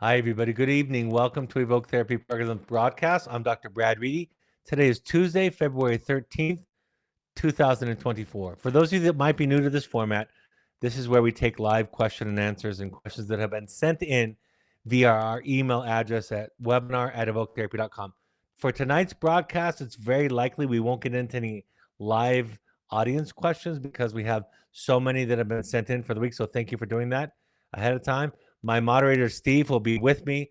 Hi, everybody. Good evening. Welcome to Evoke Therapy Program Broadcast. I'm Dr. Brad Reedy. Today is Tuesday, February 13th, 2024. For those of you that might be new to this format, this is where we take live question and answers and questions that have been sent in via our email address at webinar@evoketherapy.com. For tonight's broadcast, it's very likely we won't get into any live audience questions because we have so many that have been sent in for the week. So thank you for doing that ahead of time. My moderator, Steve, will be with me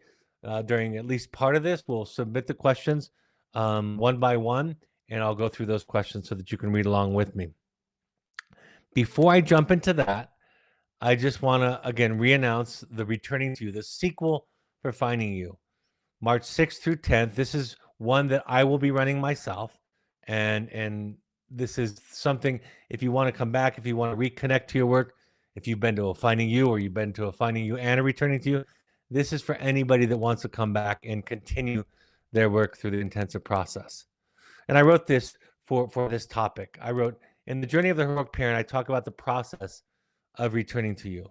during at least part of this. We'll submit the questions one by one, and I'll go through those questions so that you can read along with me. Before I jump into that, I just want to, again, re-announce the Returning to You, the sequel for Finding You, March 6th through 10th. This is one that I will be running myself, and this is something, if you want to come back, if you want to reconnect to your work, if you've been to a Finding You or you've been to a Finding You and a Returning to You, this is for anybody that wants to come back and continue their work through the intensive process. And I wrote this for this topic. I wrote, in the journey of the heroic parent, I talk about the process of returning to you.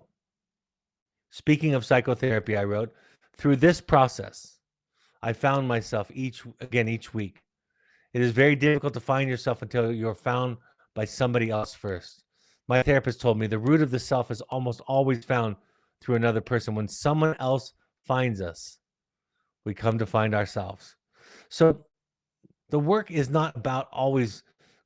Speaking of psychotherapy, I wrote, through this process, I found myself each week. It is very difficult to find yourself until you're found by somebody else first. My therapist told me the root of the self is almost always found through another person. When someone else finds us, we come to find ourselves. So the work is not about always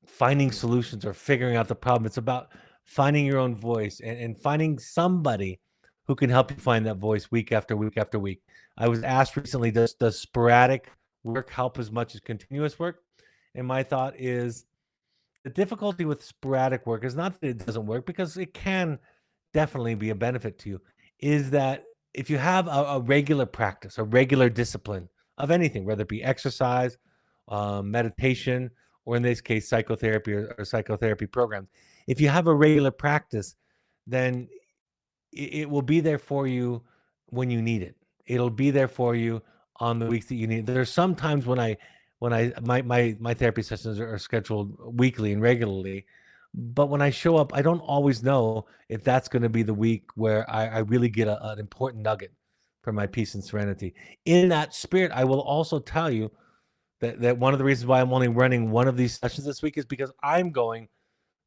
finding solutions or figuring out the problem. It's about finding your own voice and finding somebody who can help you find that voice week after week after week. I was asked recently, does sporadic work help as much as continuous work? And my thought is, the difficulty with sporadic work is not that it doesn't work, because it can definitely be a benefit to you, is that if you have a regular practice, a regular discipline of anything, whether it be exercise, meditation, or in this case, psychotherapy or psychotherapy programs, if you have a regular practice, then it will be there for you when you need it. It'll be there for you on the weeks that you need. There's sometimes when my therapy sessions are scheduled weekly and regularly, but when I show up, I don't always know if that's going to be the week where I really get an important nugget for my peace and serenity. In that spirit, I will also tell you that one of the reasons why I'm only running one of these sessions this week is because I'm going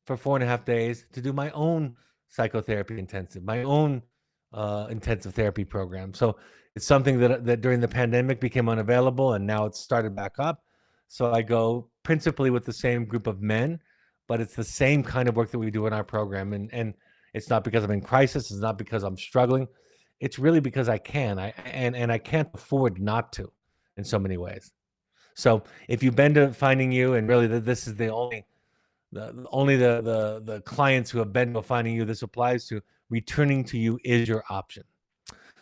for 4.5 days to do my own psychotherapy intensive, my own intensive therapy program. So it's something that during the pandemic became unavailable, and now it's started back up. So I go principally with the same group of men, but it's the same kind of work that we do in our program. And it's not because I'm in crisis. It's not because I'm struggling. It's really because I can. I can't afford not to in so many ways. So if you've been to Finding You, and really this is the clients who have been to Finding You this applies to, Returning to You is your option.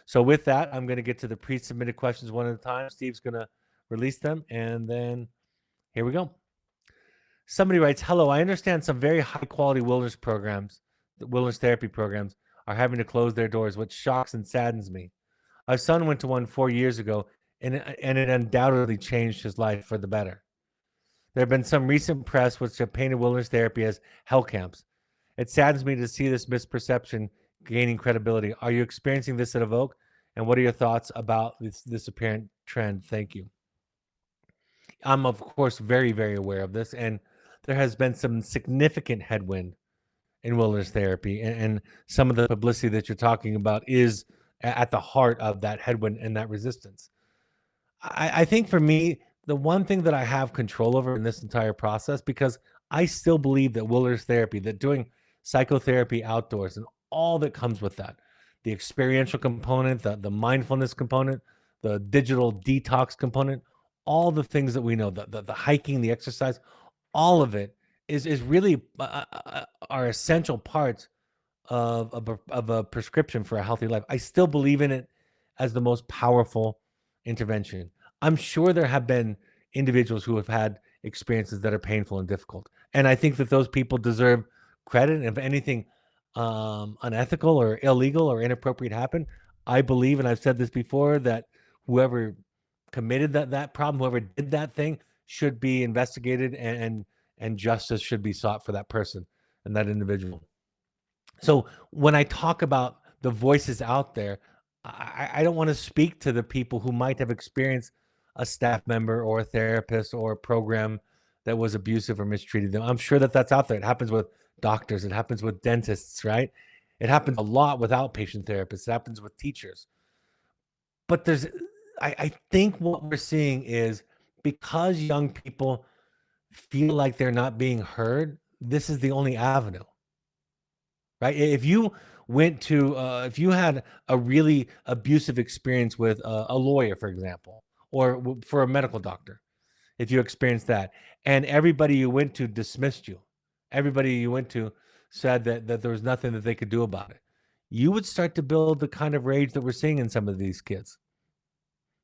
So with that, I'm going to get to the pre-submitted questions one at a time. Steve's going to release them, and then here we go. Somebody writes, hello, I understand some very high-quality wilderness therapy programs are having to close their doors, which shocks and saddens me. Our son went to one 4 years ago, and it undoubtedly changed his life for the better. There have been some recent press which have painted wilderness therapy as hell camps. It saddens me to see this misperception gaining credibility. Are you experiencing this at Evoke? And what are your thoughts about this apparent trend? Thank you. I'm, of course, very, very aware of this. And there has been some significant headwind in wilderness therapy. And some of the publicity that you're talking about is at the heart of that headwind and that resistance. I think for me, the one thing that I have control over in this entire process, because I still believe that wilderness therapy, that doing psychotherapy outdoors and all that comes with that, the experiential component, the mindfulness component, the digital detox component, all the things that we know, the hiking, the exercise, all of it is really are essential parts of a prescription for a healthy life. I still believe in it as the most powerful intervention. I'm sure there have been individuals who have had experiences that are painful and difficult. And I think that those people deserve credit. And if anything unethical or illegal or inappropriate happened, I believe, and I've said this before, that whoever committed that problem, whoever did that thing, should be investigated, and justice should be sought for that person and that individual. So when I talk about the voices out there, I don't want to speak to the people who might have experienced a staff member or a therapist or a program that was abusive or mistreated them. I'm sure that that's out there. It happens with doctors. It happens with dentists, right? It happens a lot with outpatient therapists. It happens with teachers. But I think what we're seeing is because young people feel like they're not being heard, this is the only avenue, right? If you had a really abusive experience with a lawyer, for example, or for a medical doctor, if you experienced that, and everybody you went to dismissed you, everybody you went to said that there was nothing that they could do about it, you would start to build the kind of rage that we're seeing in some of these kids.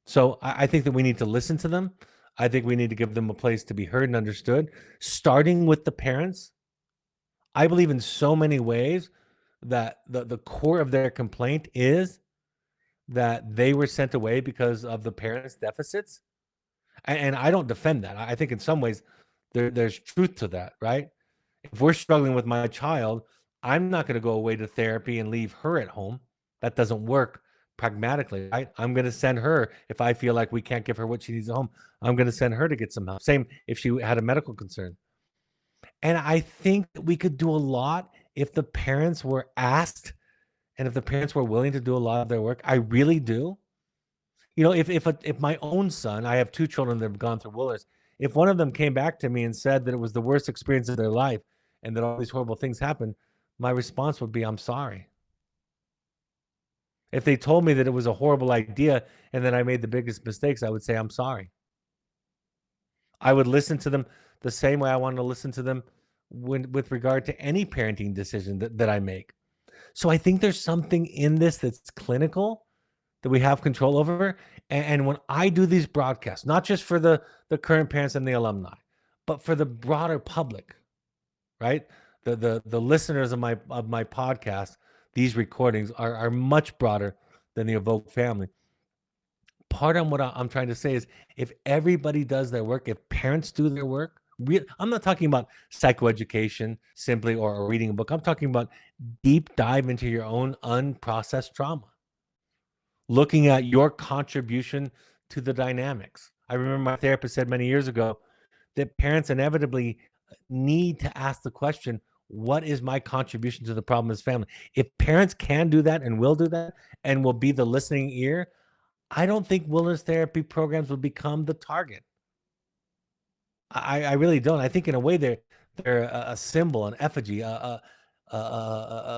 So I think that we need to listen to them. I think we need to give them a place to be heard and understood, starting with the parents. I believe in so many ways that the core of their complaint is that they were sent away because of the parents' deficits. And I don't defend that. I think in some ways there's truth to that, right? If we're struggling with my child, I'm not going to go away to therapy and leave her at home. That doesn't work pragmatically, right? I'm going to send her if I feel like we can't give her what she needs at home. I'm going to send her to get some help. Same if she had a medical concern. And I think that we could do a lot if the parents were asked and if the parents were willing to do a lot of their work. I really do. If my own son, I have two children that have gone through Wilderness, if one of them came back to me and said that it was the worst experience of their life and that all these horrible things happened, my response would be, I'm sorry. If they told me that it was a horrible idea and that I made the biggest mistakes, I would say, I'm sorry. I would listen to them the same way I want to listen to them with regard to any parenting decision that I make. So I think there's something in this that's clinical that we have control over. And when I do these broadcasts, not just for the current parents and the alumni, but for the broader public, right? The listeners of my podcast, these recordings are much broader than the Evoke family. Part of what I'm trying to say is if everybody does their work, if parents do their work, I'm not talking about psychoeducation simply or reading a book. I'm talking about deep dive into your own unprocessed trauma, looking at your contribution to the dynamics. I remember my therapist said many years ago that parents inevitably need to ask the question, what is my contribution to the problem as family? If parents can do that and will do that and will be the listening ear, I don't think wilderness therapy programs will become the target. I really don't. I think in a way they're a symbol, an effigy, a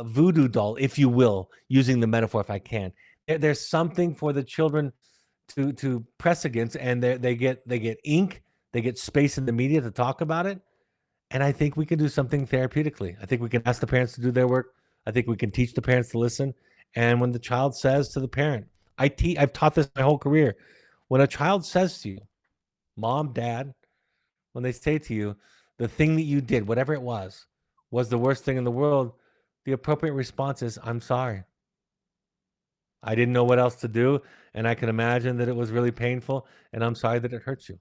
voodoo doll, if you will, using the metaphor if I can. There's something for the children to press against, and they get ink, they get space in the media to talk about it. And I think we can do something therapeutically. I think we can ask the parents to do their work. I think we can teach the parents to listen. And when the child says to the parent, I've taught this my whole career. When a child says to you, mom, dad, when they say to you, the thing that you did, whatever it was the worst thing in the world, the appropriate response is, I'm sorry. I didn't know what else to do. And I can imagine that it was really painful. And I'm sorry that it hurt you.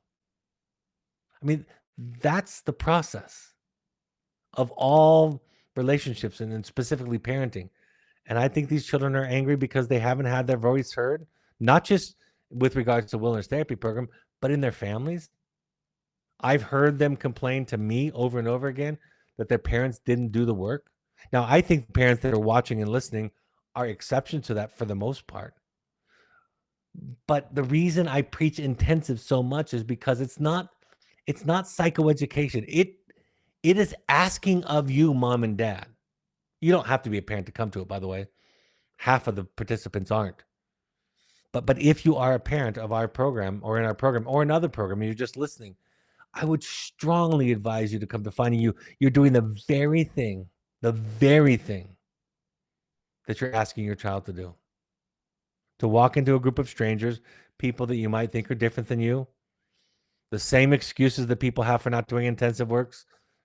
I mean, that's the process of all relationships and specifically parenting. And I think these children are angry because they haven't had their voice heard, not just with regards to wilderness therapy program, but in their families. I've heard them complain to me over and over again that their parents didn't do the work. Now, I think the parents that are watching and listening are exceptions to that for the most part. But the reason I preach intensive so much is because it's not psychoeducation. It is asking of you, mom and dad. You don't have to be a parent to come to it, by the way. Half of the participants aren't. But if you are a parent of our program or in our program or another program, and you're just listening, I would strongly advise you to come to finding you're doing the very thing that you're asking your child to do. To walk into a group of strangers, people that you might think are different than you. The same excuses that people have for not doing intensive work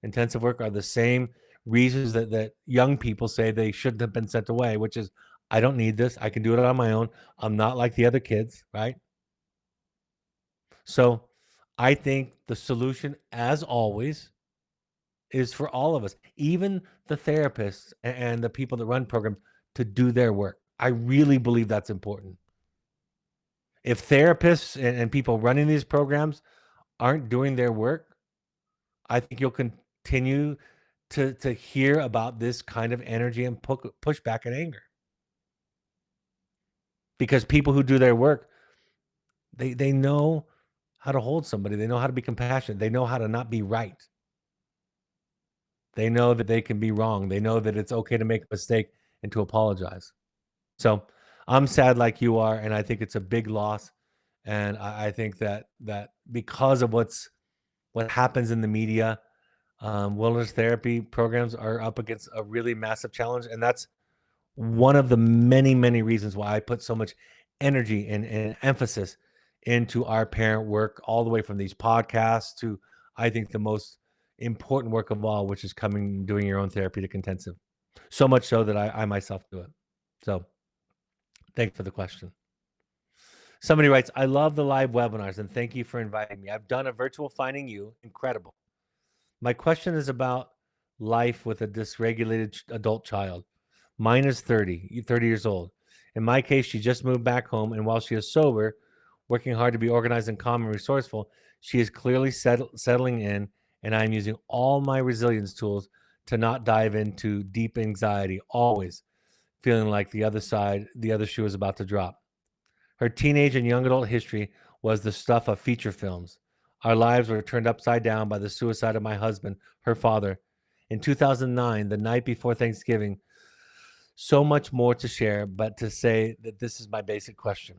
are the same reasons that young people say they shouldn't have been sent away, which is, I don't need this. I can do it on my own. I'm not like the other kids, right? So I think the solution, as always, is for all of us, even the therapists and the people that run programs, to do their work. I really believe that's important. If therapists and people running these programs aren't doing their work, I think you'll continue to hear about this kind of energy and pushback and anger. Because people who do their work, they know how to hold somebody. They know how to be compassionate. They know how to not be right. They know that they can be wrong. They know that it's okay to make a mistake and to apologize. So I'm sad like you are, and I think it's a big loss. And I think that because of what happens in the media, wellness therapy programs are up against a really massive challenge, and that's one of the many, many reasons why I put so much energy and emphasis into our parent work, all the way from these podcasts to, I think, the most important work of all, which is doing your own therapeutic intensive. So much so that I myself do it. So thanks for the question. Somebody writes, I love the live webinars and thank you for inviting me. I've done a virtual Finding You. Incredible. My question is about life with a dysregulated adult child. Mine is 30 years old. In my case, she just moved back home, and while she is sober, working hard to be organized and calm and resourceful, she is clearly settling in, and I'm using all my resilience tools to not dive into deep anxiety, always feeling like the other shoe is about to drop. Her teenage and young adult history was the stuff of feature films. Our lives were turned upside down by the suicide of my husband, her father. In 2009, the night before Thanksgiving, so much more to share, but to say that this is my basic question.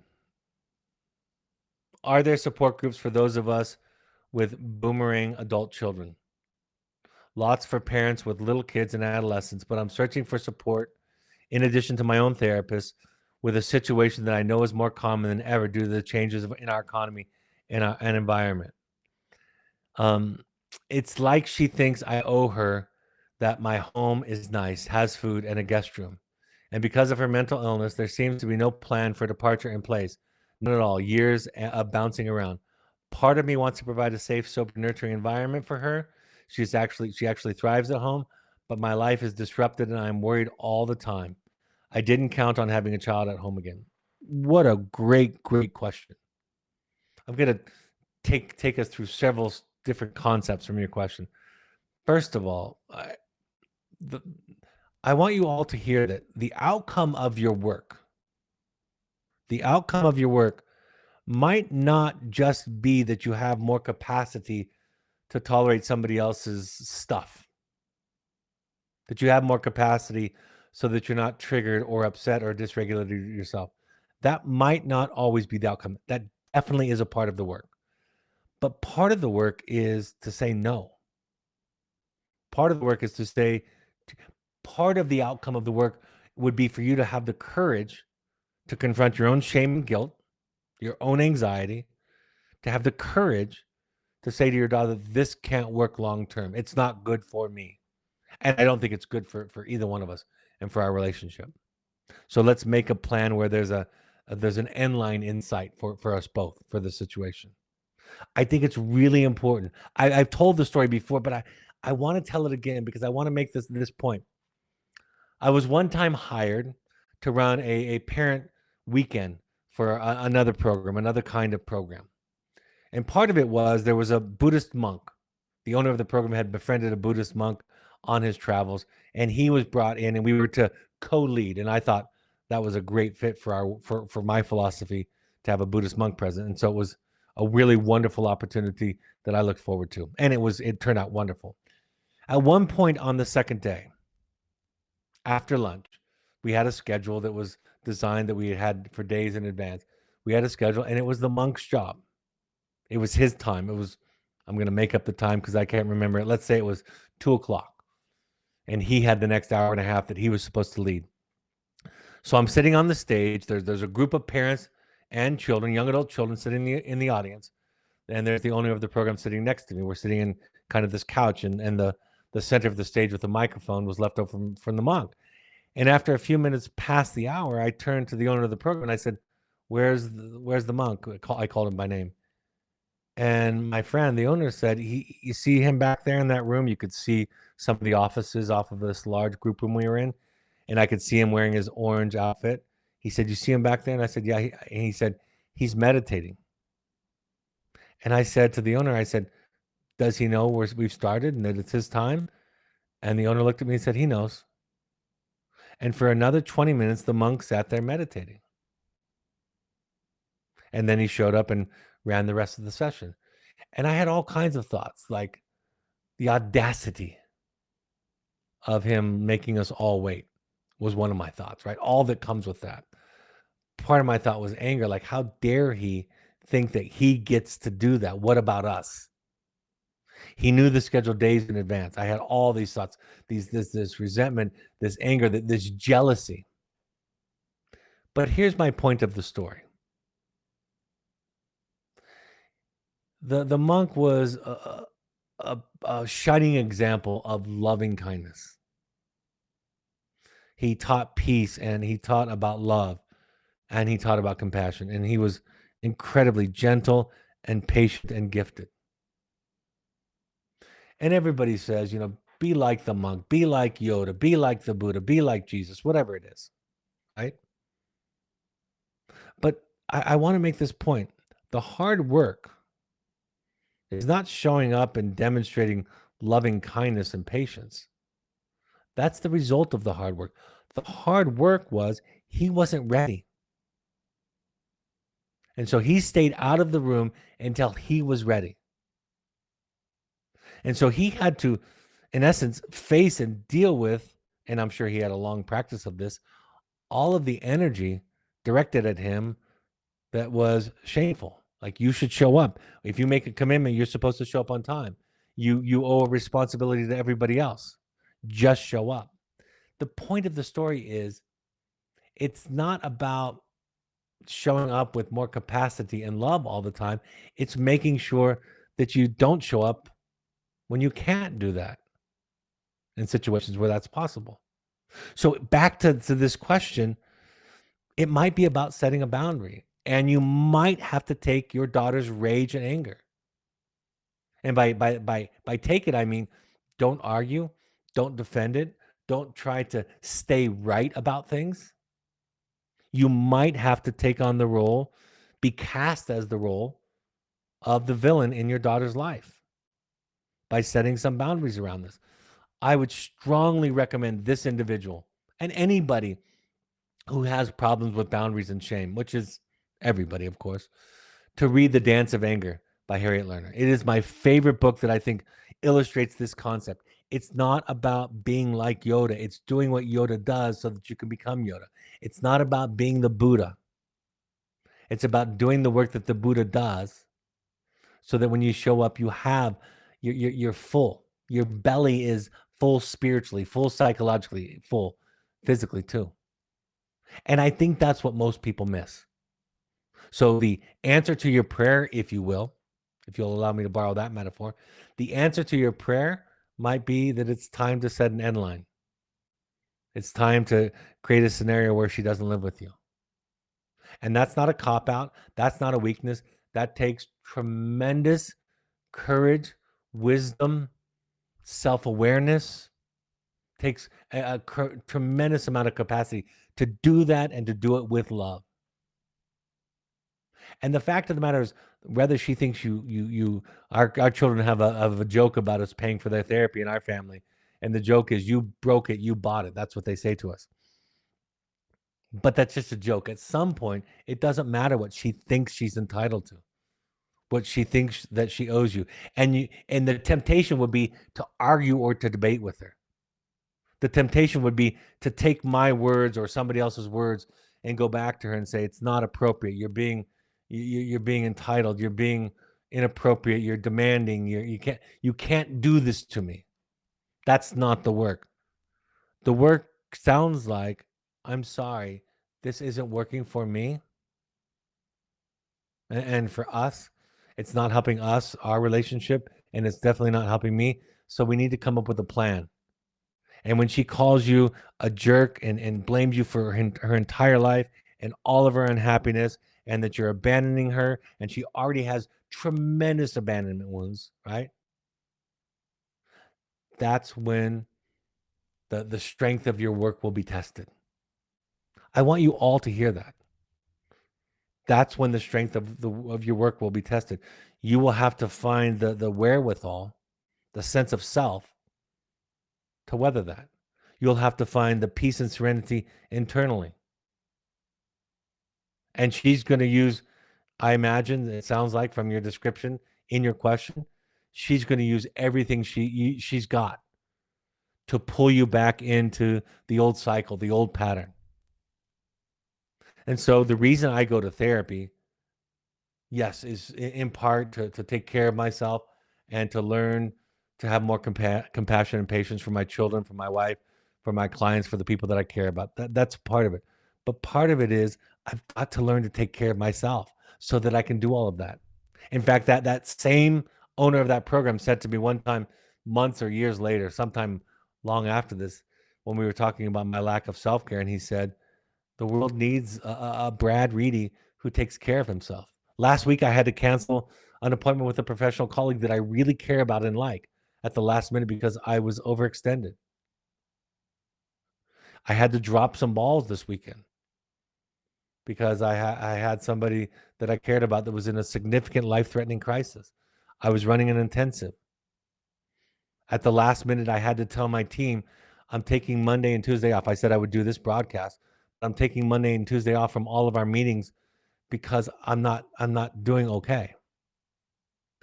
Are there support groups for those of us with boomerang adult children? Lots for parents with little kids and adolescents, but I'm searching for support in addition to my own therapist with a situation that I know is more common than ever due to the changes in our economy and our environment. It's like she thinks I owe her that my home is nice, has food, and a guest room. And because of her mental illness, there seems to be no plan for departure in place. None at all. Years of bouncing around. Part of me wants to provide a safe, sober, nurturing environment for her. She actually thrives at home, but my life is disrupted and I'm worried all the time. I didn't count on having a child at home again. What a great, great question. I'm going to take us through several different concepts from your question. First of all, I want you all to hear that the outcome of your work might not just be that you have more capacity to tolerate somebody else's stuff, that you have more capacity so that you're not triggered or upset or dysregulated yourself. That might not always be the outcome. That definitely is a part of the work. But part of the work is to say no. Part of the work is to say, part of the outcome of the work would be for you to have the courage to confront your own shame and guilt, your own anxiety, to have the courage to say to your daughter, this can't work long term. It's not good for me. And I don't think it's good for either one of us and for our relationship. So let's make a plan where there's an end line insight for us both for the situation. I think it's really important. I've told the story before, but I want to tell it again because I want to make this point. I was one time hired to run a parent weekend for another program, another kind of program. And part of it was there was a Buddhist monk. The owner of the program had befriended a Buddhist monk on his travels, and he was brought in, and we were to co-lead. And I thought that was a great fit for my philosophy to have a Buddhist monk present. And so it was a really wonderful opportunity that I looked forward to, and it turned out wonderful. At one point on the second day, after lunch, we had a schedule that was designed that we had for days in advance. We had a schedule, and it was the monk's job. It was his time. I'm going to make up the time because I can't remember it. Let's say it was 2:00, and he had the next hour and a half that he was supposed to lead. So I'm sitting on the stage. There's a group of parents and children, young adult children, sitting in the audience, and there's the owner of the program sitting next to me. We're sitting in kind of this couch, and the center of the stage with the microphone was left over from the monk. And after a few minutes past the hour, I turned to the owner of the program and I said, "Where's the monk?" I called him by name. And my friend, the owner, said, you see him back there in that room? You could see some of the offices off of this large group room we were in, and I could see him wearing his orange outfit. He said, "You see him back there?" And I said, "Yeah." And he said, "He's meditating." And I said to the owner, I said, "Does he know we've started and that it's his time?" And the owner looked at me and said, "He knows." And for another 20 minutes, the monk sat there meditating. And then he showed up and ran the rest of the session. And I had all kinds of thoughts, like the audacity of him making us all wait was one of my thoughts, right? All that comes with that. Part of my thought was anger, like, how dare he think that he gets to do that? What about us? He knew the schedule days in advance. I had all these thoughts, this resentment, this anger, this jealousy. But here's my point of the story. The monk was a shining example of loving kindness. He taught peace and he taught about love and he taught about compassion. And he was incredibly gentle and patient and gifted. And everybody says, be like the monk, be like Yoda, be like the Buddha, be like Jesus, whatever it is, right? But I want to make this point. The hard work is not showing up and demonstrating loving kindness and patience. That's the result of the hard work. The hard work was he wasn't ready. And so he stayed out of the room until he was ready. And so he had to, in essence, face and deal with, and I'm sure he had a long practice of this, all of the energy directed at him that was shameful. Like, you should show up. If you make a commitment, you're supposed to show up on time. You owe a responsibility to everybody else. Just show up. The point of the story is it's not about showing up with more capacity and love all the time. It's making sure that you don't show up when you can't do that in situations where that's possible. So back to this question, it might be about setting a boundary, and you might have to take your daughter's rage and anger. And by take it, I mean, don't argue, don't defend it, don't try to stay right about things. You might have to take on the role, be cast as the role of the villain in your daughter's life by setting some boundaries around this. I would strongly recommend this individual and anybody who has problems with boundaries and shame, which is everybody, of course, to read The Dance of Anger by Harriet Lerner. It is my favorite book that I think illustrates this concept. It's not about being like Yoda. It's doing what Yoda does so that you can become Yoda. It's not about being the Buddha. It's about doing the work that the Buddha does so that when you show up, you're full. Your belly is full spiritually, full psychologically, full physically too. And I think that's what most people miss. So the answer to your prayer, if you will, if you'll allow me to borrow that metaphor, the answer to your prayer might be that it's time to set an end line. It's time to create a scenario where she doesn't live with you. And that's not a cop out. That's not a weakness. That takes tremendous courage, wisdom, self-awareness. Takes a tremendous amount of capacity to do that and to do it with love. And the fact of the matter is, whether she thinks our children have a joke about us paying for their therapy in our family, and the joke is, you broke it, you bought it. That's what they say to us. But that's just a joke. At some point, it doesn't matter what she thinks she's entitled to, what she thinks that she owes you, and the temptation would be to argue or to debate with her. The temptation would be to take my words or somebody else's words and go back to her and say, it's not appropriate. You're being entitled. You're being inappropriate. You're demanding. You can't do this to me. That's not the work. The work sounds like, I'm sorry, this isn't working for me. And for us, it's not helping us, our relationship, and it's definitely not helping me. So we need to come up with a plan. And when she calls you a jerk and blames you for her entire life and all of her unhappiness, and that you're abandoning her, and she already has tremendous abandonment wounds, right? That's when the strength of your work will be tested. I want you all to hear that. That's when the strength of your work will be tested. You will have to find the wherewithal, the sense of self to weather that. You'll have to find the peace and serenity internally. And she's going to use, I imagine, it sounds like from your description in your question, she's going to use everything she's got to pull you back into the old cycle, the old pattern. And so the reason I go to therapy, yes, is in part to take care of myself and to learn to have more compassion and patience for my children, for my wife, for my clients, for the people that I care about. That's part of it. But part of it is I've got to learn to take care of myself so that I can do all of that. In fact, that same owner of that program said to me one time, months or years later, sometime long after this, when we were talking about my lack of self-care, and he said, the world needs a Brad Reedy who takes care of himself. Last week, I had to cancel an appointment with a professional colleague that I really care about and like at the last minute because I was overextended. I had to drop some balls this weekend because I had somebody that I cared about that was in a significant life-threatening crisis. I was running an intensive. At the last minute, I had to tell my team, I'm taking Monday and Tuesday off. I said I would do this broadcast. I'm taking Monday and Tuesday off from all of our meetings because I'm not doing okay.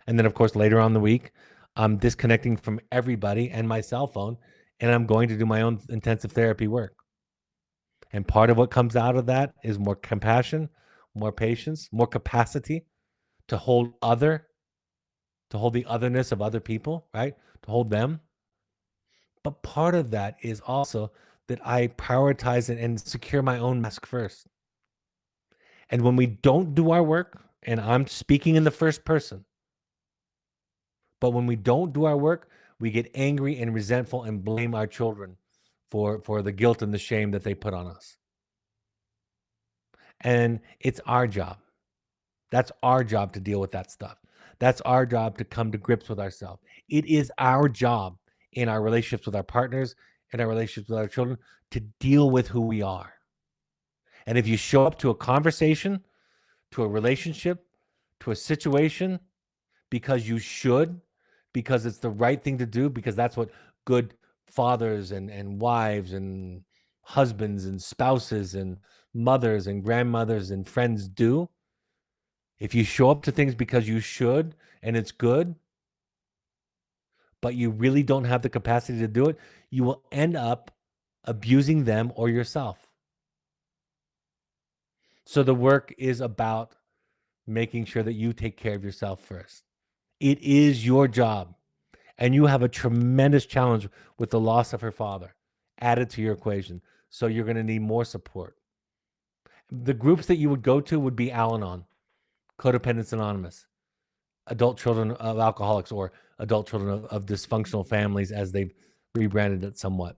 And then of course later on the week, I'm disconnecting from everybody and my cell phone, and I'm going to do my own intensive therapy work. And part of what comes out of that is more compassion, more patience, more capacity to hold the otherness of other people, right? To hold them. But part of that is also that I prioritize and secure my own mask first. And when we don't do our work, and I'm speaking in the first person, but when we don't do our work, we get angry and resentful and blame our children for the guilt and the shame that they put on us. And it's our job. That's our job to deal with that stuff. That's our job to come to grips with ourselves. It is our job in our relationships with our partners and our relationships with our children to deal with who we are. And if you show up to a conversation, to a relationship, to a situation because you should, because it's the right thing to do, because that's what good fathers and wives and husbands and spouses and mothers and grandmothers and friends do. If you show up to things because you should and it's good, but you really don't have the capacity to do it, you will end up abusing them or yourself. So the work is about making sure that you take care of yourself first. It is your job. And you have a tremendous challenge with the loss of her father added to your equation. So you're going to need more support. The groups that you would go to would be Al-Anon, Codependence Anonymous, adult children of alcoholics, or adult children of dysfunctional families, as they've rebranded it somewhat.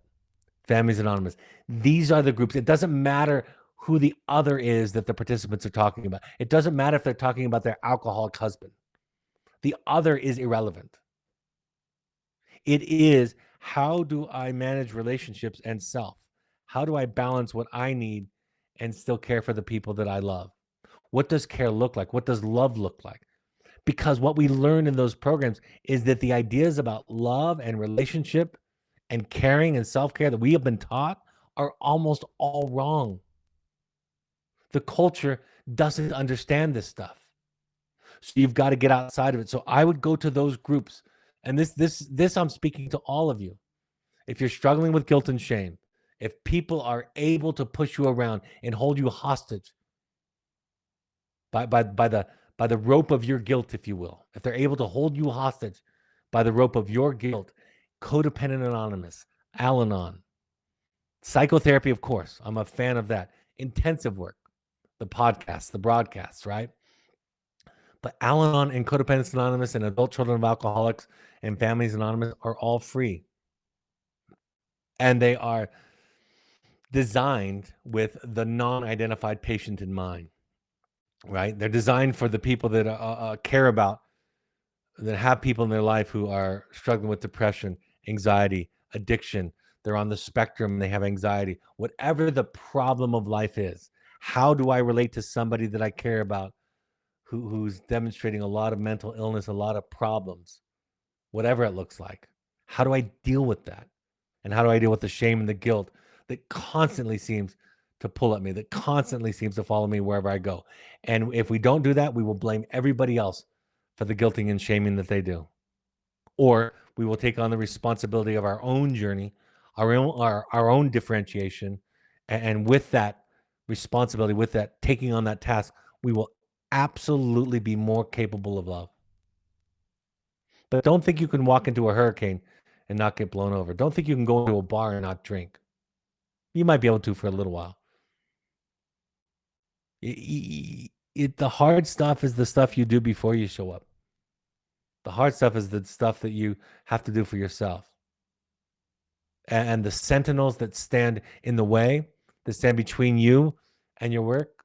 Families Anonymous. These are the groups. It doesn't matter who the other is that the participants are talking about. It doesn't matter if they're talking about their alcoholic husband. The other is irrelevant. It is, how do I manage relationships and self? How do I balance what I need and still care for the people that I love? What does care look like? What does love look like? Because what we learn in those programs is that the ideas about love and relationship and caring and self-care that we have been taught are almost all wrong. The culture doesn't understand this stuff. So you've got to get outside of it. So I would go to those groups. And this I'm speaking to all of you. If you're struggling with guilt and shame, if people are able to push you around and hold you hostage by the rope of your guilt, if you will, if they're able to hold you hostage by the rope of your guilt, Codependent Anonymous, Al-Anon, psychotherapy, of course, I'm a fan of that. Intensive work, the podcasts, the broadcasts, right? But Al-Anon and Codependence Anonymous and Adult Children of Alcoholics and Families Anonymous are all free. And they are designed with the non-identified patient in mind, right? They're designed for the people that care about, that have people in their life who are struggling with depression, anxiety, addiction, they're on the spectrum, they have anxiety, whatever the problem of life is. How do I relate to somebody that I care about who's demonstrating a lot of mental illness, a lot of problems, whatever it looks like? How do I deal with that? And how do I deal with the shame and the guilt that constantly seems to pull at me, that constantly seems to follow me wherever I go? And if we don't do that, we will blame everybody else for the guilting and shaming that they do. Or we will take on the responsibility of our own journey, our own differentiation. And with that responsibility, with that taking on that task, we will absolutely be more capable of love. But don't think you can walk into a hurricane and not get blown over. Don't think you can go into a bar and not drink. You might be able to for a little while. The hard stuff is the stuff you do before you show up. The hard stuff is the stuff that you have to do for yourself. And the sentinels that stand in the way, that stand between you and your work,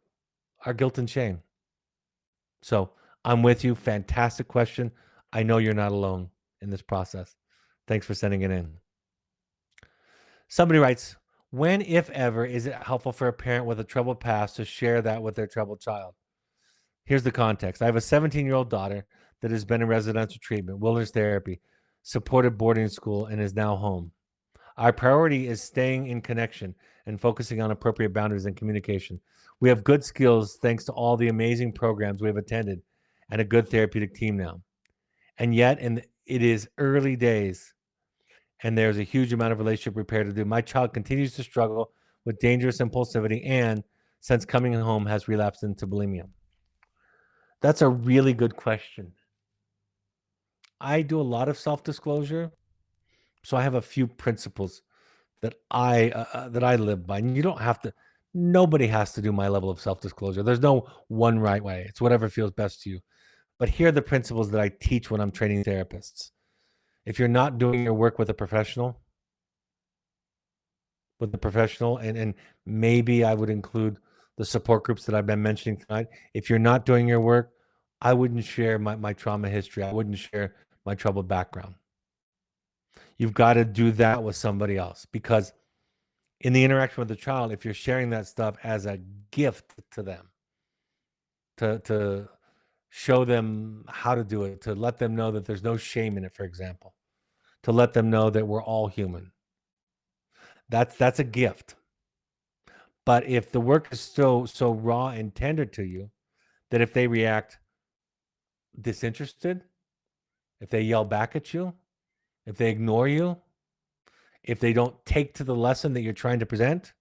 are guilt and shame. So I'm with you. Fantastic question. I know you're not alone in this process. Thanks for sending it in. Somebody writes, when, if ever, is it helpful for a parent with a troubled past to share that with their troubled child? Here's the context. I have a 17-year-old daughter that has been in residential treatment, wilderness therapy, supported boarding school, and is now home. Our priority is staying in connection and focusing on appropriate boundaries and communication. We have good skills thanks to all the amazing programs we have attended and a good therapeutic team now. And yet, it is early days, and there's a huge amount of relationship repair to do. My child continues to struggle with dangerous impulsivity and, since coming home, has relapsed into bulimia. That's a really good question. I do a lot of self-disclosure, so I have a few principles that I live by. And you don't have to. Nobody has to do my level of self-disclosure. There's no one right way. It's whatever feels best to you. But here are the principles that I teach when I'm training therapists. If you're not doing your work with a professional, and maybe I would include the support groups that I've been mentioning tonight. If you're not doing your work, I wouldn't share my trauma history. I wouldn't share my troubled background. You've got to do that with somebody else, because in the interaction with the child, if you're sharing that stuff as a gift to them, to show them how to do it, to let them know that there's no shame in it, for example, to let them know that we're all human, that's a gift. But if the work is so raw and tender to you that if they react disinterested, if they yell back at you, if they ignore you, if they don't take to the lesson that you're trying to present,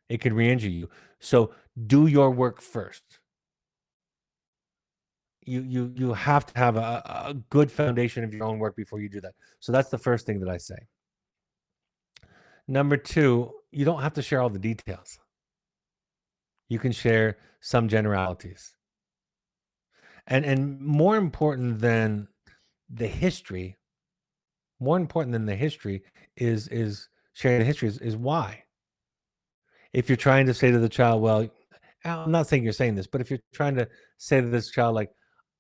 it could re-injure you. So do your work first. You have to have a good foundation of your own work before you do that. So that's the first thing that I say. Number two, you don't have to share all the details. You can share some generalities. And more important than the history, is sharing the history is why. If you're trying to say to the child, well, I'm not saying you're saying this, but if you're trying to say to this child, like,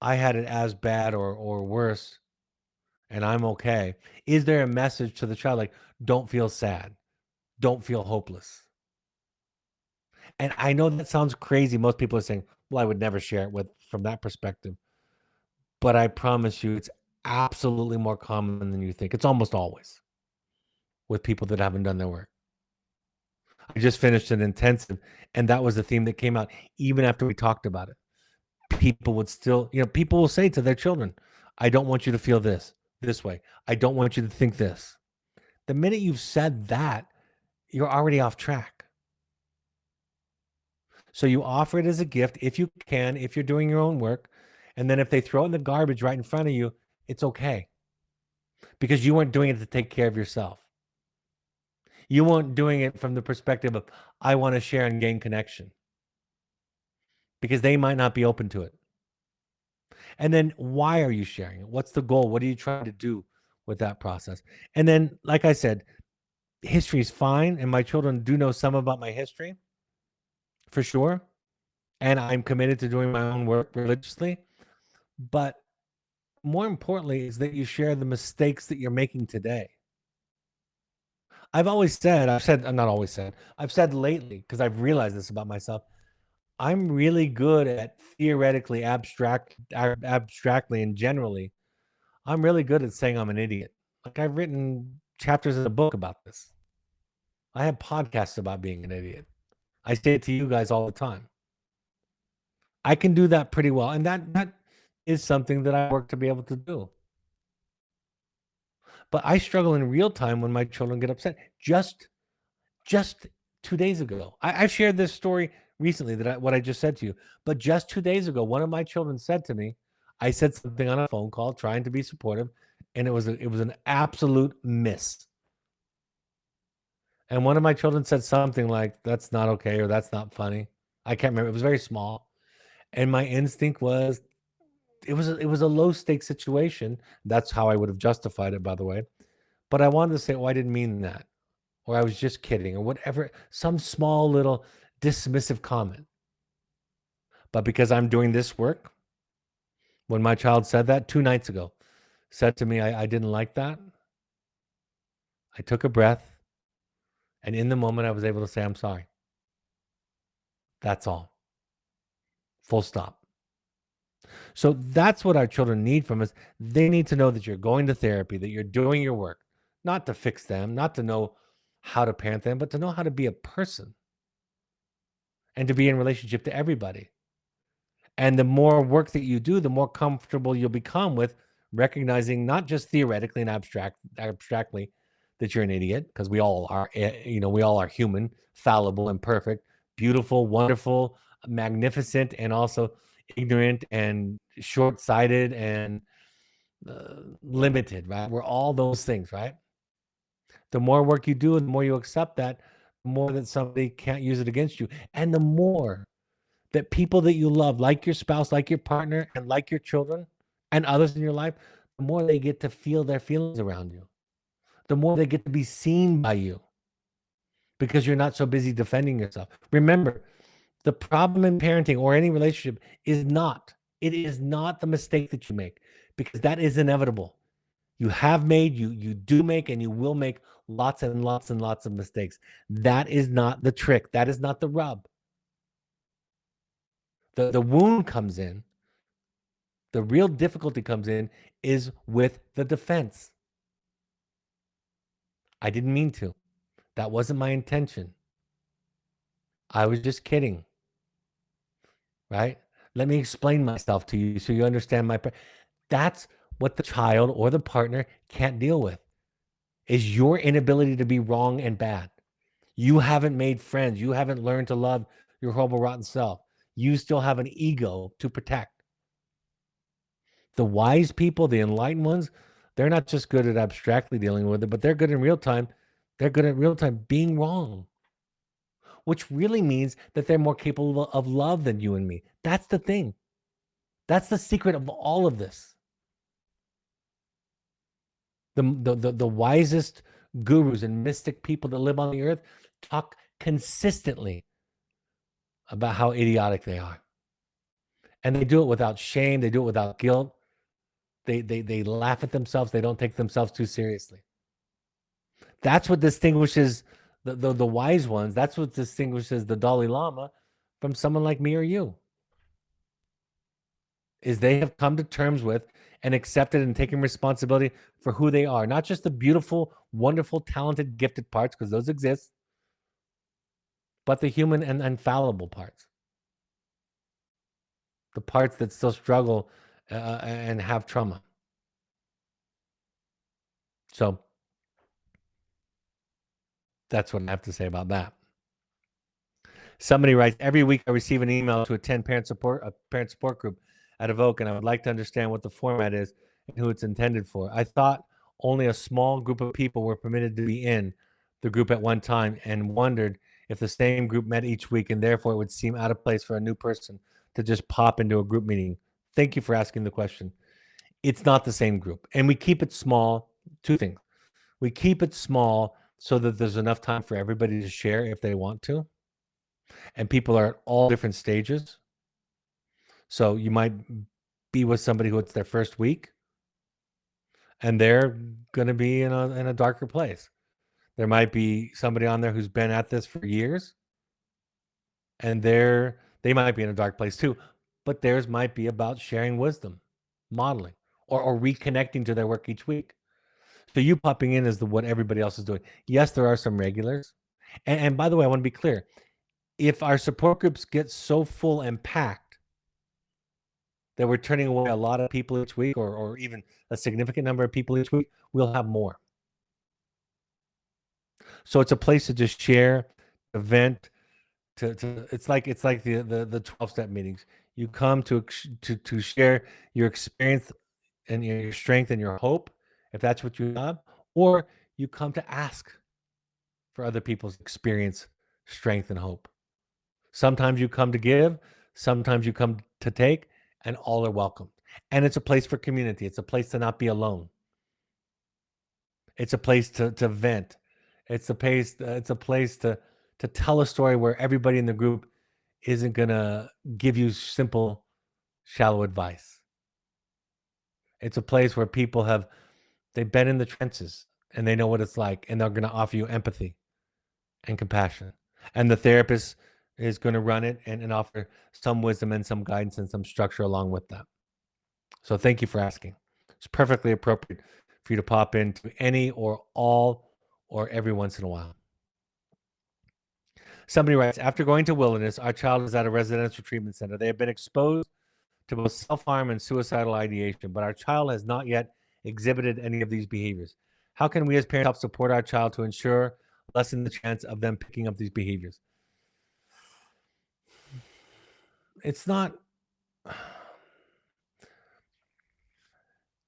I had it as bad or worse, and I'm okay, is there a message to the child like, don't feel sad, don't feel hopeless? And I know that sounds crazy. Most people are saying, well, I would never share it from that perspective. But I promise you, it's absolutely more common than you think. It's almost always with people that haven't done their work. I just finished an intensive, and that was the theme that came out even after we talked about it. People would still, people will say to their children, I don't want you to feel this way. I don't want you to think this. The minute you've said that, you're already off track. So you offer it as a gift if you can, if you're doing your own work. And then if they throw it in the garbage right in front of you, it's okay. Because you weren't doing it to take care of yourself. You weren't doing it from the perspective of, I want to share and gain connection. Because they might not be open to it. And then why are you sharing it? What's the goal? What are you trying to do with that process? And then, like I said, history is fine. And my children do know some about my history, for sure. And I'm committed to doing my own work religiously. But more importantly is that you share the mistakes that you're making today. I've always said, not always said, I've said lately, because I've realized this about myself. I'm really good at theoretically abstractly and generally. I'm really good at saying I'm an idiot. Like I've written chapters in the book about this. I have podcasts about being an idiot. I say it to you guys all the time. I can do that pretty well. And that is something that I work to be able to do. But I struggle in real time when my children get upset. Just 2 days ago, I've shared this story recently what I just said to you. But just 2 days ago, one of my children said to me, I said something on a phone call trying to be supportive, and it was an absolute miss. And one of my children said something like, "That's not okay," or "That's not funny." I can't remember. It was very small, and my instinct was, it was a low stakes situation. That's how I would have justified it, by the way. But I wanted to say, "Oh, I didn't mean that," or "I was just kidding," or whatever, some small little dismissive comment. But because I'm doing this work, when my child said that 2 nights ago, said to me, I didn't like that, I took a breath, and in the moment, I was able to say, "I'm sorry." That's all. Full stop. So that's what our children need from us. They need to know that you're going to therapy, that you're doing your work, not to fix them, not to know how to parent them, but to know how to be a person and to be in relationship to everybody. And the more work that you do, the more comfortable you'll become with recognizing, not just theoretically and abstractly, that you're an idiot, because we all are, we all are human, fallible, imperfect, beautiful, wonderful, magnificent, and also ignorant and short-sighted and limited, right? We're all those things, right? The more work you do, the more you accept that, the more that somebody can't use it against you, and the more that people that you love, like your spouse, like your partner, and like your children and others in your life, the more they get to feel their feelings around you, the more they get to be seen by you, because you're not so busy defending yourself. Remember, the problem in parenting or any relationship it is not the mistake that you make, because that is inevitable. You have made, you do make, and you will make lots and lots and lots of mistakes. That is not the trick. That is not the rub. The wound comes in. The real difficulty comes in is with the defense. I didn't mean to. That wasn't my intention. I was just kidding. Right? Let me explain myself to you so you understand that's what the child or the partner can't deal with, is your inability to be wrong and bad. You haven't made friends. You haven't learned to love your horrible, rotten self. You still have an ego to protect. The wise people, the enlightened ones, they're not just good at abstractly dealing with it, but they're good in real time. They're good at real time being wrong, which really means that they're more capable of love than you and me. That's the thing. That's the secret of all of this. The wisest gurus and mystic people that live on the earth talk consistently about how idiotic they are. And they do it without shame. They do it without guilt. They laugh at themselves. They don't take themselves too seriously. That's what distinguishes the wise ones. That's what distinguishes the Dalai Lama from someone like me or you, is they have come to terms with and accepted and taken responsibility for who they are. Not just the beautiful, wonderful, talented, gifted parts, because those exist, but the human and fallible parts. The parts that still struggle and have trauma. So that's what I have to say about that. Somebody writes, every week I receive an email to attend a parent support group at Evoke, and I would like to understand what the format is and who it's intended for. I thought only a small group of people were permitted to be in the group at one time, and wondered if the same group met each week, and therefore it would seem out of place for a new person to just pop into a group meeting. Thank you for asking the question. It's not the same group, and we keep it small. Two things. We keep it small so that there's enough time for everybody to share if they want to, and people are at all different stages. So you might be with somebody who it's their first week, and they're going to be in a darker place. There might be somebody on there who's been at this for years, and they might be in a dark place too, but theirs might be about sharing wisdom, modeling, or reconnecting to their work each week. So you popping in is what everybody else is doing. Yes, there are some regulars. And by the way, I want to be clear. If our support groups get so full and packed that we're turning away a lot of people each week, or even a significant number of people each week, we'll have more. So it's a place to just share, to vent, to it's like the 12-step meetings. You come to share your experience and your strength and your hope, if that's what you have, or you come to ask for other people's experience, strength, and hope. Sometimes you come to give, sometimes you come to take, and all are welcome. And it's a place for community. It's a place to not be alone. It's a place to vent. It's a place to tell a story where everybody in the group isn't gonna give you simple, shallow advice. It's a place where people they've been in the trenches and they know what it's like, and they're gonna offer you empathy and compassion. And the therapist is going to run it and offer some wisdom and some guidance and some structure along with that. So thank you for asking. It's perfectly appropriate for you to pop into any or all or every once in a while. Somebody writes, after going to Wilderness, our child is at a residential treatment center. They have been exposed to both self-harm and suicidal ideation, but our child has not yet exhibited any of these behaviors. How can we as parents help support our child to ensure lessen the chance of them picking up these behaviors? It's not.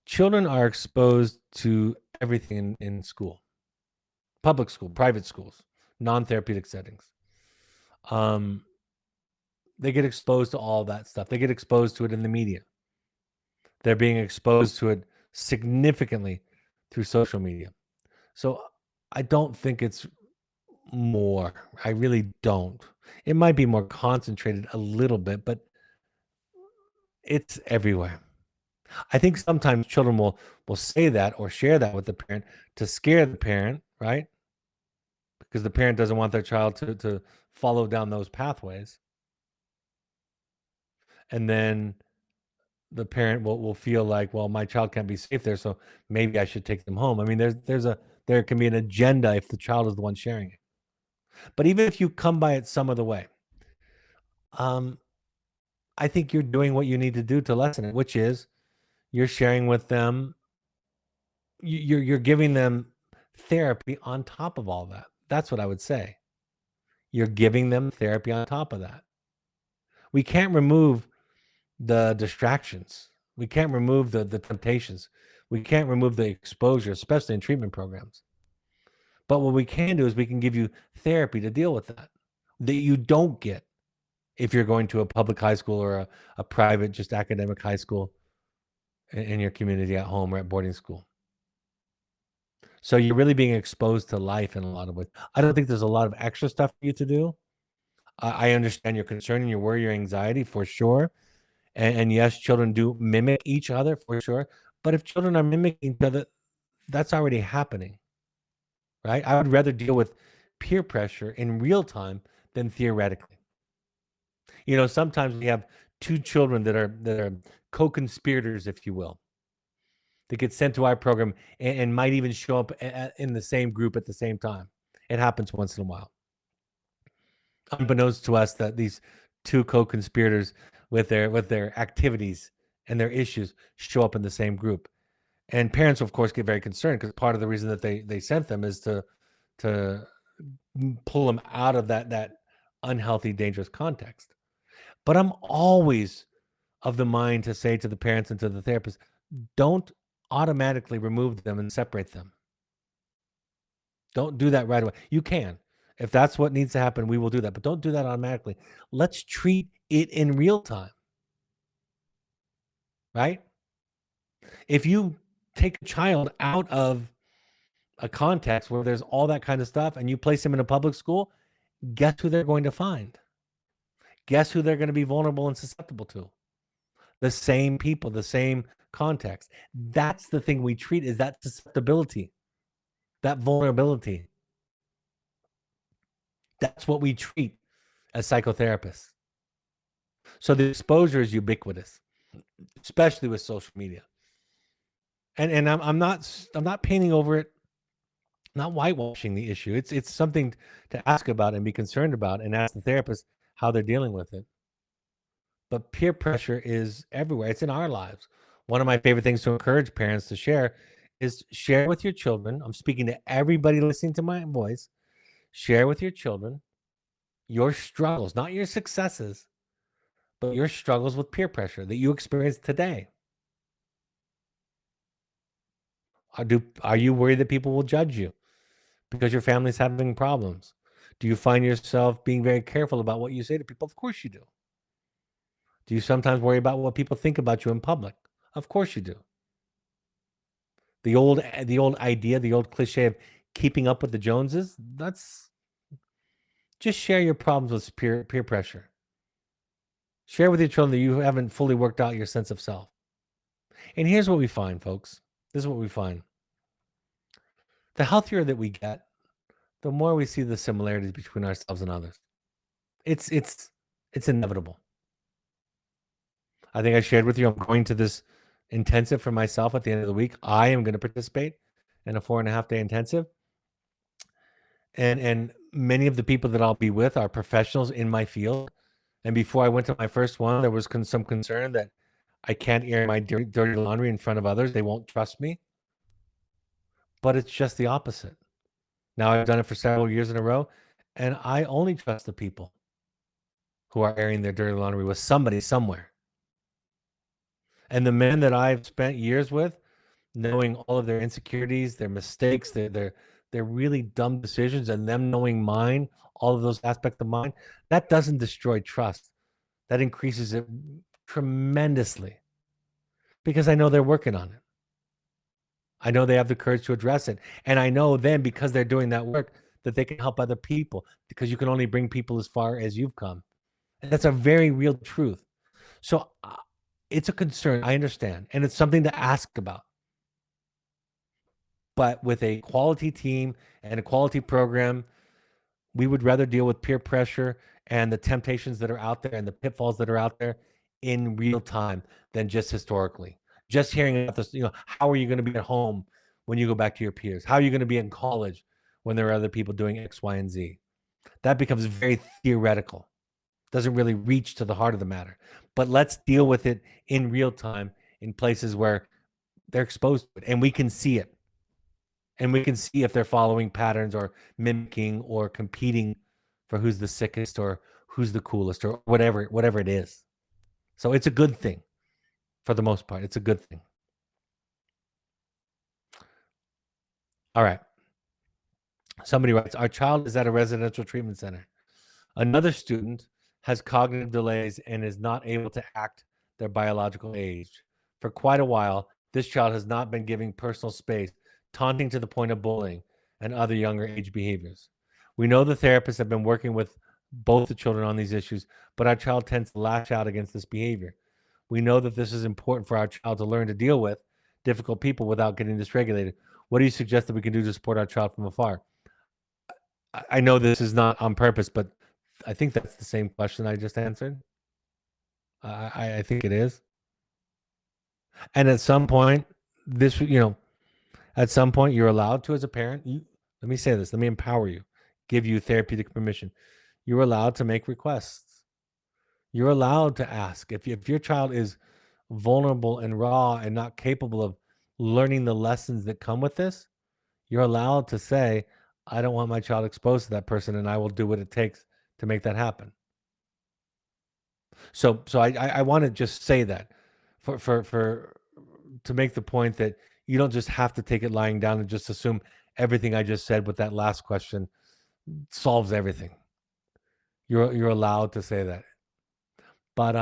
Children are exposed to everything in school, public school, private schools, non-therapeutic settings. They get exposed to all that stuff. They get exposed to it in the media. They're being exposed to it significantly through social media. So I don't think it's more. I really don't. It might be more concentrated a little bit, but it's everywhere. I think sometimes children will say that or share that with the parent to scare the parent, right? Because the parent doesn't want their child to follow down those pathways. And then the parent will feel like, well, my child can't be safe there, so maybe I should take them home. I mean, there can be an agenda if the child is the one sharing it. But even if you come by it some other way, um, I think you're doing what you need to do to lessen it, which is you're sharing with them, you're giving them therapy on top of all that. That's what I would say. You're giving them therapy on top of that. We can't remove the distractions. We can't remove the temptations. We can't remove the exposure, especially in treatment programs. But what we can do is we can give you therapy to deal with that you don't get if you're going to a public high school or a private, just academic high school in your community at home or at boarding school. So you're really being exposed to life in a lot of ways. I don't think there's a lot of extra stuff for you to do. I understand your concern and your worry, your anxiety for sure. And yes, children do mimic each other for sure. But if children are mimicking each other, that's already happening, right? I would rather deal with peer pressure in real time than theoretically. Sometimes we have two children that are co-conspirators, if you will, that get sent to our program and might even show up in the same group at the same time. It happens once in a while. Unbeknownst to us that these two co-conspirators with their activities and their issues show up in the same group. And parents, of course, get very concerned because part of the reason that they sent them is to pull them out of that unhealthy, dangerous context. But I'm always of the mind to say to the parents and to the therapist, don't automatically remove them and separate them. Don't do that right away. You can. If that's what needs to happen, we will do that. But don't do that automatically. Let's treat it in real time. Right? If you take a child out of a context where there's all that kind of stuff and you place them in a public school, guess who they're going to find? Guess who they're going to be vulnerable and susceptible to? The same people, the same context. That's the thing we treat, is that susceptibility, that vulnerability. That's what we treat as psychotherapists. So the exposure is ubiquitous, especially with social media. And I'm not painting over it, not whitewashing the issue. It's something to ask about and be concerned about, and ask the therapist how they're dealing with it. But peer pressure is everywhere. It's in our lives. One of my favorite things to encourage parents to share is share with your children. I'm speaking to everybody listening to my voice. Share with your children your struggles, not your successes, but your struggles with peer pressure that you experience today. Are you worried that people will judge you because your family's having problems? Do you find yourself being very careful about what you say to people? Of course you do. Do you sometimes worry about what people think about you in public? Of course you do. The old idea, the old cliche of keeping up with the Joneses, that's just share your problems with peer pressure. Share with your children that you haven't fully worked out your sense of self. And here's what we find, folks. This is what we find. The healthier that we get, the more we see the similarities between ourselves and others. It's inevitable. I think I shared with you I'm going to this intensive for myself at the end of the week. I am going to participate in a 4.5 day intensive. And many of the people that I'll be with are professionals in my field. And before I went to my first one, there was some concern that I can't air my dirty laundry in front of others. They won't trust me. But it's just the opposite. Now I've done it for several years in a row, and I only trust the people who are airing their dirty laundry with somebody somewhere. And the men that I've spent years with, knowing all of their insecurities, their mistakes, their really dumb decisions, and them knowing mine, all of those aspects of mine, that doesn't destroy trust. That increases it tremendously because I know they're working on it. I know they have the courage to address it. And I know then, because they're doing that work, that they can help other people, because you can only bring people as far as you've come. And that's a very real truth. So it's a concern. I understand. And it's something to ask about. But with a quality team and a quality program, we would rather deal with peer pressure and the temptations that are out there and the pitfalls that are out there in real time than just historically. Just hearing about this, how are you going to be at home when you go back to your peers? How are you going to be in college when there are other people doing X, Y, and Z? That becomes very theoretical. Doesn't really reach to the heart of the matter. But let's deal with it in real time in places where they're exposed to it and we can see it. And we can see if they're following patterns or mimicking or competing for who's the sickest or who's the coolest or whatever it is. So it's a good thing for the most part. It's a good thing. All right. Somebody writes, our child is at a residential treatment center. Another student has cognitive delays and is not able to act their biological age. For quite a while, this child has not been giving personal space, taunting to the point of bullying and other younger age behaviors. We know the therapists have been working with both the children on these issues, but our child tends to lash out against this behavior. We know that this is important for our child to learn to deal with difficult people without getting dysregulated. What do you suggest that we can do to support our child from afar? I know this is not on purpose, but I think that's the same question I just answered. I think it is. And at some point, this, at some point, you're allowed to, as a parent, let me say this, let me empower you, give you therapeutic permission. You're allowed to make requests. You're allowed to ask. If your child is vulnerable and raw and not capable of learning the lessons that come with this, you're allowed to say, I don't want my child exposed to that person, and I will do what it takes to make that happen. So I want to just say that for to make the point that you don't just have to take it lying down and just assume everything I just said with that last question solves everything. You're allowed to say that. But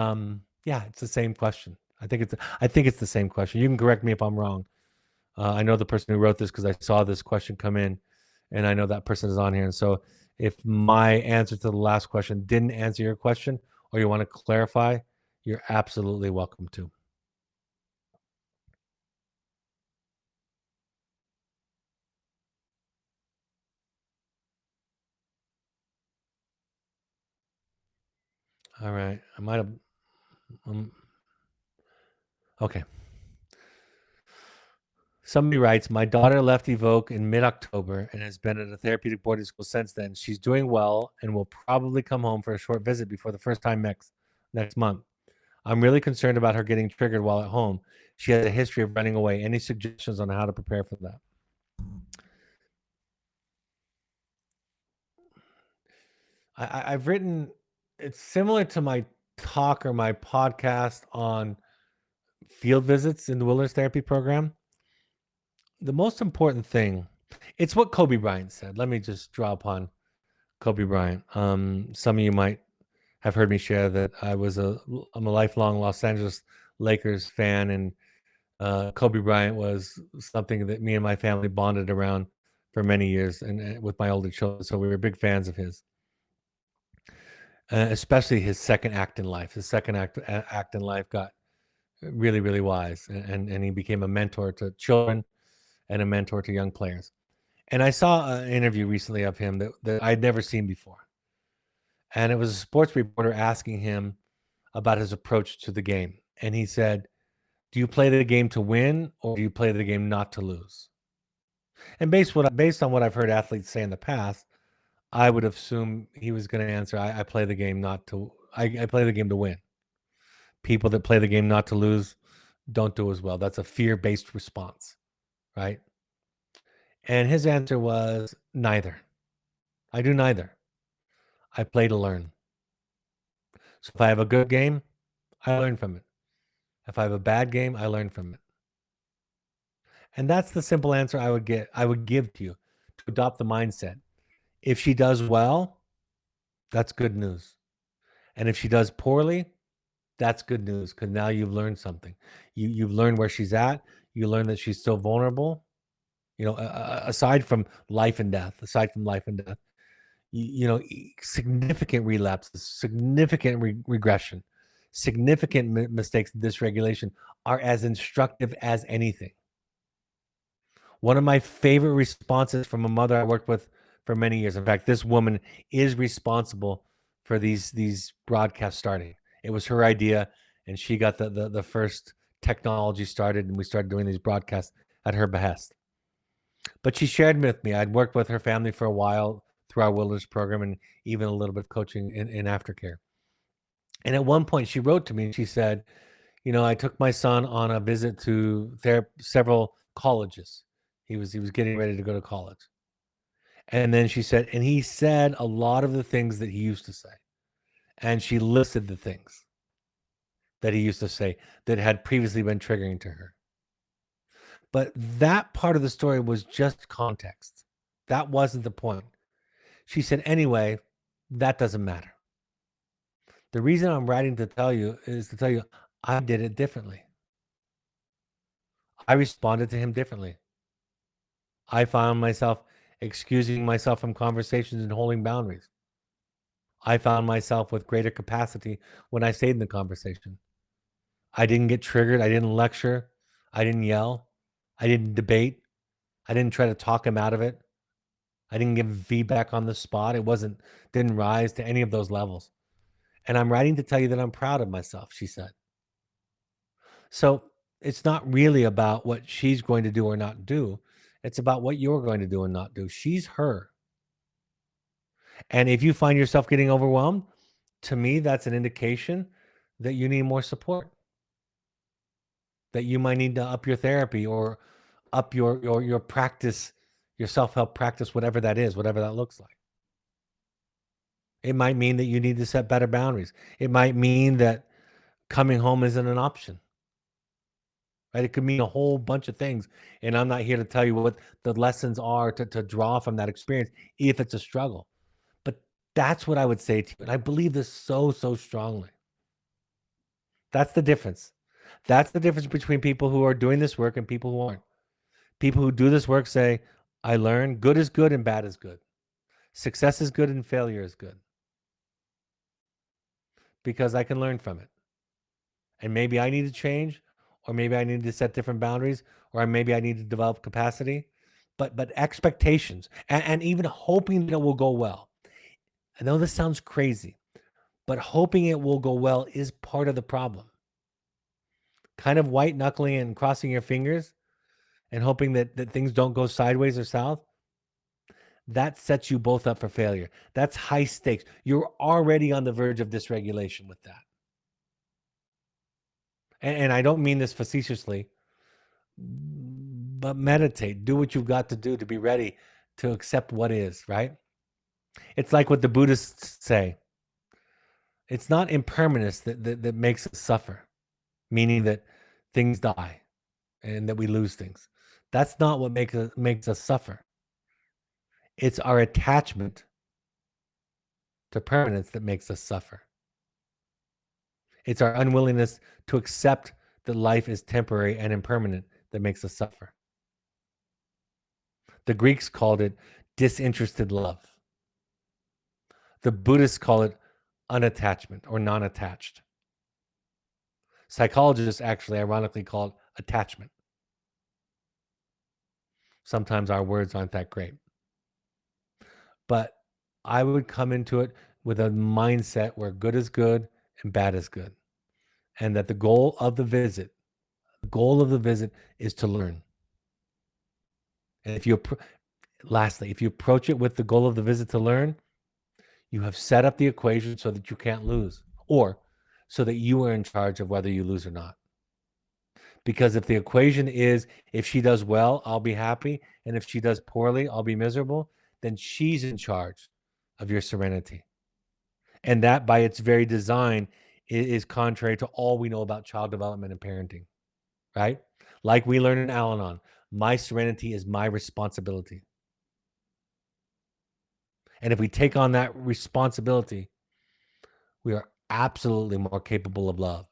yeah, it's the same question. I think it's the same question. You can correct me if I'm wrong. I know the person who wrote this because I saw this question come in, and I know that person is on here. And so, if my answer to the last question didn't answer your question, or you want to clarify, you're absolutely welcome to. All right. I might have. Um, okay. Somebody writes, my daughter left Evoke in mid-October and has been at a therapeutic boarding school since then. She's doing well and will probably come home for a short visit before the first time next month. I'm really concerned about her getting triggered while at home. She has a history of running away. Any suggestions on how to prepare for that? I've written, it's similar to my talk or my podcast on field visits in the wilderness therapy program. The most important thing, it's what Kobe Bryant said. Let me just draw upon Kobe Bryant. Some of you might have heard me share that I'm a lifelong Los Angeles Lakers fan, and Kobe Bryant was something that me and my family bonded around for many years, and with my older children. So we were big fans of his, especially his second act in life. His second act in life got really, really wise, and he became a mentor to children and a mentor to young players. And I saw an interview recently of him that I'd never seen before. And it was a sports reporter asking him about his approach to the game. And he said, do you play the game to win or do you play the game not to lose? And based on what I've heard athletes say in the past, I would assume he was going to answer, I play the game not to, I play the game to win. People that play the game not to lose don't do as well. That's a fear-based response, right? And his answer was neither. I do neither. I play to learn. So if I have a good game, I learn from it. If I have a bad game, I learn from it. And that's the simple answer I would give to you to adopt the mindset. If she does well, that's good news. And if she does poorly, that's good news because now you've learned something. You've learned where she's at. You learn that she's still vulnerable. You know, aside from life and death, significant relapses, significant regression, significant mistakes, dysregulation are as instructive as anything. One of my favorite responses from a mother I worked with for many years. In fact, this woman is responsible for these broadcasts starting. It was her idea, and she got the first technology started, and we started doing these broadcasts at her behest. But she shared with me, I'd worked with her family for a while through our wilderness program and even a little bit of coaching in aftercare. And at one point, she wrote to me and she said, you know, I took my son on a visit to several colleges. He was getting ready to go to college. And then she said, and he said a lot of the things that he used to say. And she listed the things that he used to say that had previously been triggering to her. But that part of the story was just context. That wasn't the point. She said, anyway, that doesn't matter. The reason I'm writing to tell you is to tell you I did it differently. I responded to him differently. I found myself excusing myself from conversations and holding boundaries. I found myself with greater capacity when I stayed in the conversation. I didn't get triggered. I didn't lecture. I didn't yell. I didn't debate. I didn't try to talk him out of it. I didn't give feedback on the spot. Didn't rise to any of those levels. And I'm writing to tell you that I'm proud of myself, she said. So it's not really about what she's going to do or not do. It's about what you're going to do and not do. She's her. And if you find yourself getting overwhelmed, to me, that's an indication that you need more support, that you might need to up your therapy or up your practice, your self-help practice, whatever that is, whatever that looks like. It might mean that you need to set better boundaries. It might mean that coming home isn't an option. Right? It could mean a whole bunch of things. And I'm not here to tell you what the lessons are to draw from that experience if it's a struggle. But that's what I would say to you. And I believe this so, so strongly. That's the difference. That's the difference between people who are doing this work and people who aren't. People who do this work say, I learn good is good and bad is good. Success is good and failure is good. Because I can learn from it. And maybe I need to change, or maybe I need to set different boundaries, or maybe I need to develop capacity. But expectations and even hoping that it will go well. I know this sounds crazy, But hoping it will go well is part of the problem. Kind of white knuckling and crossing your fingers and hoping that things don't go sideways or south, that sets you both up for failure. That's high stakes. You're already on the verge of dysregulation with that. And I don't mean this facetiously, but meditate. Do what you've got to do to be ready to accept what is, right? It's like what the Buddhists say. It's not impermanence that makes us suffer, meaning that things die and that we lose things. That's not what makes us suffer. It's our attachment to permanence that makes us suffer. It's our unwillingness to accept that life is temporary and impermanent that makes us suffer. The Greeks called it disinterested love. The Buddhists call it unattachment or non-attached. Psychologists actually ironically call it attachment. Sometimes our words aren't that great. But I would come into it with a mindset where good is good and bad is good. And that the goal of the visit is to learn. And lastly, if you approach it with the goal of the visit to learn, you have set up the equation so that you can't lose, or so that you are in charge of whether you lose or not. Because if the equation is, if she does well, I'll be happy, and if she does poorly, I'll be miserable, then she's in charge of your serenity. And that, by its very design, is contrary to all we know about child development and parenting, right? Like we learn in Al-Anon, my serenity is my responsibility. And if we take on that responsibility, we are absolutely more capable of love.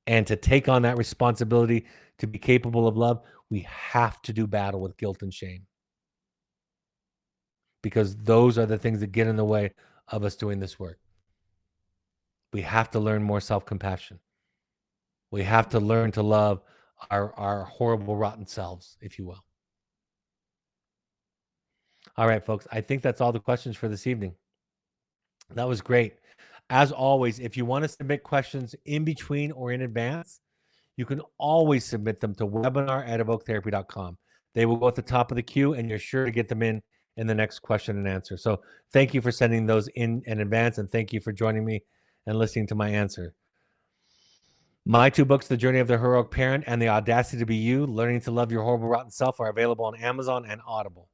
And to take on that responsibility to be capable of love, we have to do battle with guilt and shame. Because those are the things that get in the way of us doing this work. We have to learn more self-compassion. We have to learn to love our horrible, rotten selves, if you will. All right, folks, I think that's all the questions for this evening. That was great. As always, if you want to submit questions in between or in advance, you can always submit them to webinar@evoketherapy.com. They will go at the top of the queue, and you're sure to get them in the next question and answer. So thank you for sending those in advance, and thank you for joining me and listening to my answer. My two books, The Journey of the Heroic Parent and The Audacity to Be You, Learning to Love Your Horrible Rotten Self, are available on Amazon and Audible.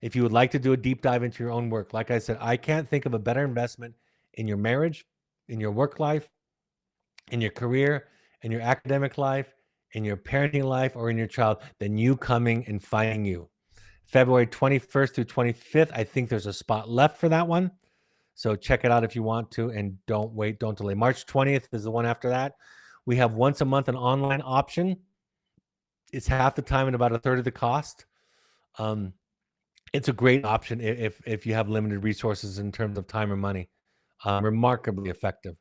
If you would like to do a deep dive into your own work, like I said, I can't think of a better investment in your marriage, in your work life, in your career, in your academic life, in your parenting life, or in your child than you coming and finding you. February 21st through 25th, I think there's a spot left for that one. So check it out if you want to, and don't wait, don't delay. March 20th is the one after that. We have once a month an online option. It's half the time and about a third of the cost. It's a great option if you have limited resources in terms of time or money. Remarkably effective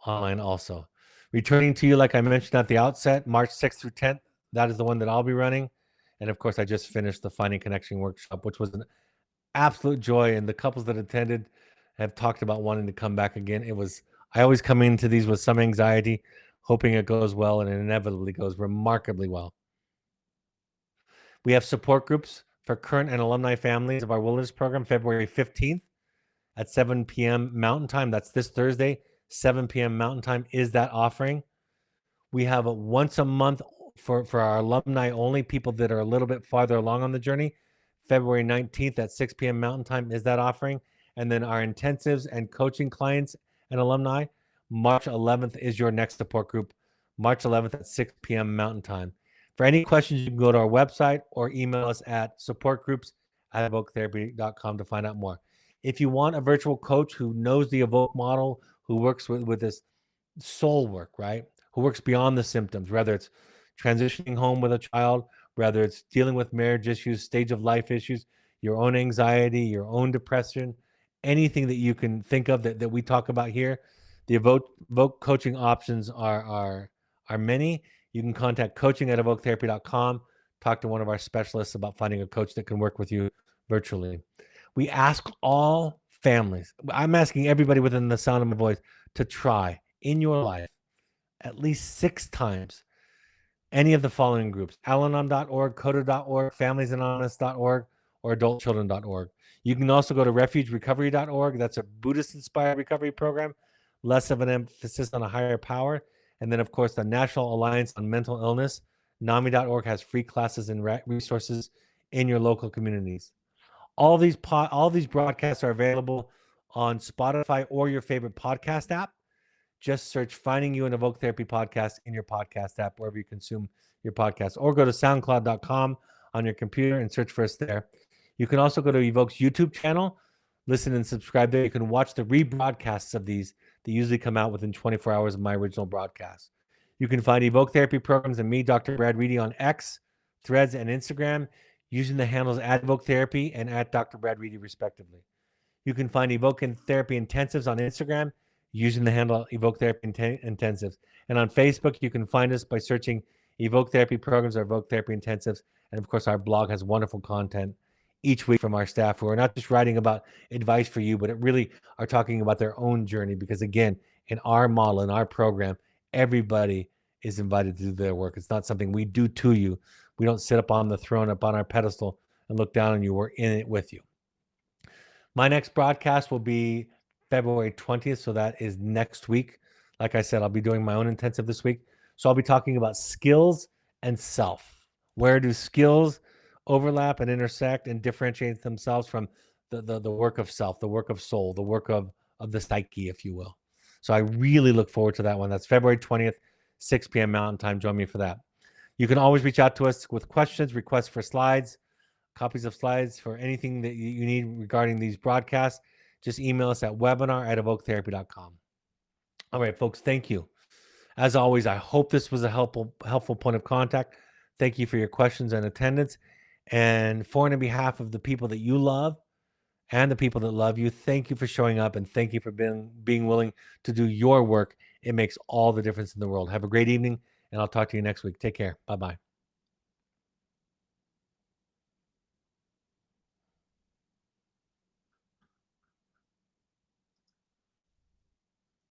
online also. Returning to you, like I mentioned at the outset, March 6th through 10th, that is the one that I'll be running. And of course, I just finished the Finding Connection workshop, which was an absolute joy. And the couples that attended have talked about wanting to come back again. I always come into these with some anxiety, hoping it goes well, and it inevitably goes remarkably well. We have support groups for current and alumni families of our wilderness program, February 15th at 7 p.m. Mountain Time. That's this Thursday, 7 p.m. Mountain Time is that offering. We have a once a month for our alumni only, people that are a little bit farther along on the journey. February 19th at 6 p.m. Mountain Time is that offering. And then our intensives and coaching clients and alumni, March 11th is your next support group, March 11th at 6 p.m. Mountain Time. For any questions, you can go to our website or email us at supportgroups@evoketherapy.com to find out more. If you want a virtual coach who knows the Evoke model, who works with this soul work, right? Who works beyond the symptoms, whether it's transitioning home with a child, whether it's dealing with marriage issues, stage of life issues, your own anxiety, your own depression, anything that you can think of that we talk about here. The Evoke coaching options are many. You can contact coaching@evoketherapy.com. Talk to one of our specialists about finding a coach that can work with you virtually. We ask all families. I'm asking everybody within the sound of my voice to try in your life at least 6 times any of the following groups: Al-Anon.org, CODA.org, FamiliesAnonymous.org, or AdultChildren.org. You can also go to RefugeRecovery.org. That's a Buddhist-inspired recovery program, less of an emphasis on a higher power. And then, of course, the National Alliance on Mental Illness, NAMI.org, has free classes and resources in your local communities. All these broadcasts are available on Spotify or your favorite podcast app. Just search Finding You an Evoke Therapy Podcast in your podcast app, wherever you consume your podcast, or go to soundcloud.com on your computer and search for us there. You can also go to Evoke's YouTube channel, listen and subscribe there. You can watch the rebroadcasts of these that usually come out within 24 hours of my original broadcast. You can find Evoke Therapy Programs and me, Dr. Brad Reedy, on X, Threads, and Instagram using the handles @Evoke Therapy and @Dr. Brad Reedy, respectively. You can find Evoke Therapy Intensives on Instagram using the handle Evoke Therapy Intensives. And on Facebook, you can find us by searching Evoke Therapy Programs or Evoke Therapy Intensives. And of course, our blog has wonderful content each week from our staff who are not just writing about advice for you, but it really are talking about their own journey. Because again, in our model, in our program, everybody is invited to do their work. It's not something we do to you. We don't sit up on the throne, up on our pedestal and look down on you. We're in it with you. My next broadcast will be February 20th, so that is next week. Like I said, I'll be doing my own intensive this week. So I'll be talking about skills and self. Where do skills overlap and intersect and differentiate themselves from the work of self, the work of soul, the work of the psyche, if you will. So I really look forward to that one. That's February 20th, 6 p.m. Mountain Time. Join me for that. You can always reach out to us with questions, requests for slides, copies of slides, for anything that you need regarding these broadcasts. Just email us at webinar@evoketherapy.com. All right, folks, thank you. As always, I hope this was a helpful point of contact. Thank you for your questions and attendance. And for and on behalf of the people that you love and the people that love you, thank you for showing up, and thank you for being willing to do your work. It makes all the difference in the world. Have a great evening, and I'll talk to you next week. Take care. Bye-bye.